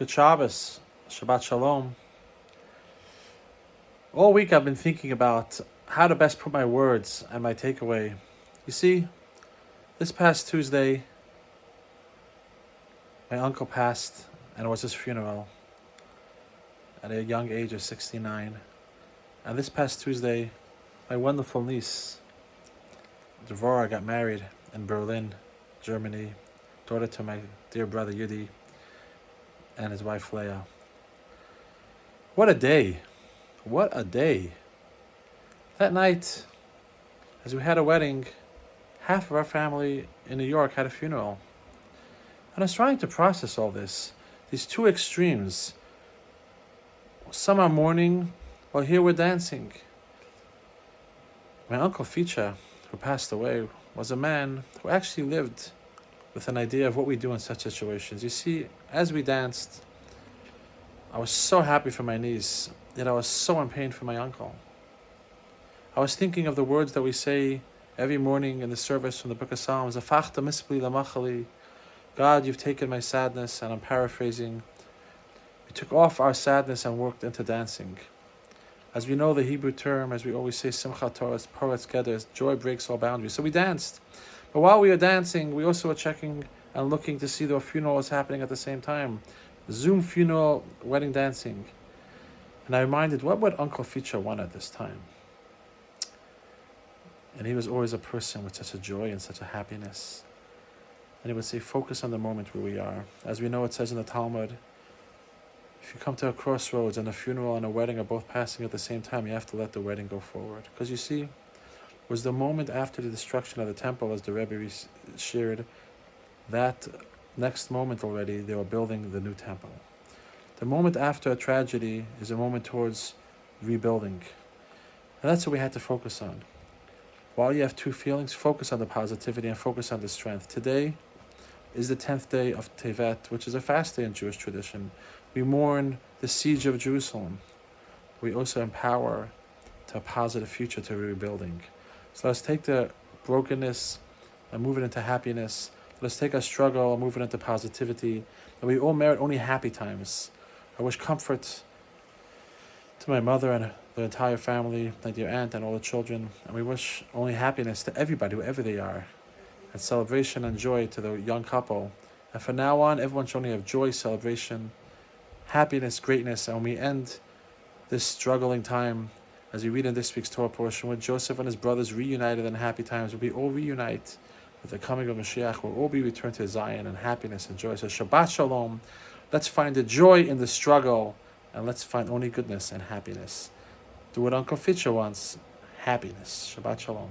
Good Shabbos, Shabbat Shalom. All week I've been thinking about how to best put my words and my takeaway. You see, this past Tuesday, my uncle passed, and it was his funeral at a young age of 69. And this past Tuesday, my wonderful niece, Devorah, got married in Berlin, Germany, daughter to my dear brother Yudi and his wife Leah. What a day! What a day! That night, as we had a wedding, half of our family in New York had a funeral. And I was trying to process all this, these two extremes. Some are mourning, while here we're dancing. My uncle Ficha, who passed away, was a man who actually lived with an idea of what we do in such situations. You see, as we danced, I was so happy for my niece, yet I was so in pain for my uncle. I was thinking of the words that we say every morning in the service from the Book of Psalms, "Afachta mispli lamachali." God, you've taken my sadness, and I'm paraphrasing. We took off our sadness and worked into dancing. As we know the Hebrew term, as we always say, Simcha Torah, Poretz Geder, joy breaks all boundaries. So we danced. But while we were dancing, we also were checking and looking to see the funeral was happening at the same time. Zoom funeral, wedding dancing. And I reminded, what would Uncle Ficha want at this time? And he was always a person with such a joy and such a happiness. And he would say, focus on the moment where we are. As we know, it says in the Talmud, if you come to a crossroads and a funeral and a wedding are both passing at the same time, you have to let the wedding go forward. Because you see, it was the moment after the destruction of the temple, as the Rabbi shared, that next moment already, they were building the new temple. The moment after a tragedy is a moment towards rebuilding. And that's what we had to focus on. While you have two feelings, focus on the positivity and focus on the strength. Today is the 10th day of Tevet, which is a fast day in Jewish tradition. We mourn the siege of Jerusalem. We also empower to a positive future, to rebuilding. So let's take the brokenness and move it into happiness. Let's take our struggle and move it into positivity. And we all merit only happy times. I wish comfort to my mother and the entire family, my dear aunt and all the children. And we wish only happiness to everybody, whoever they are. And celebration and joy to the young couple. And from now on, everyone should only have joy, celebration, happiness, greatness. And when we end this struggling time, as we read in this week's Torah portion, with Joseph and his brothers reunited in happy times, we all reunite with the coming of Mashiach. We'll all be returned to Zion and happiness and joy. So Shabbat Shalom. Let's find the joy in the struggle, and let's find only goodness and happiness. Do what Uncle Ficha wants, happiness. Shabbat Shalom.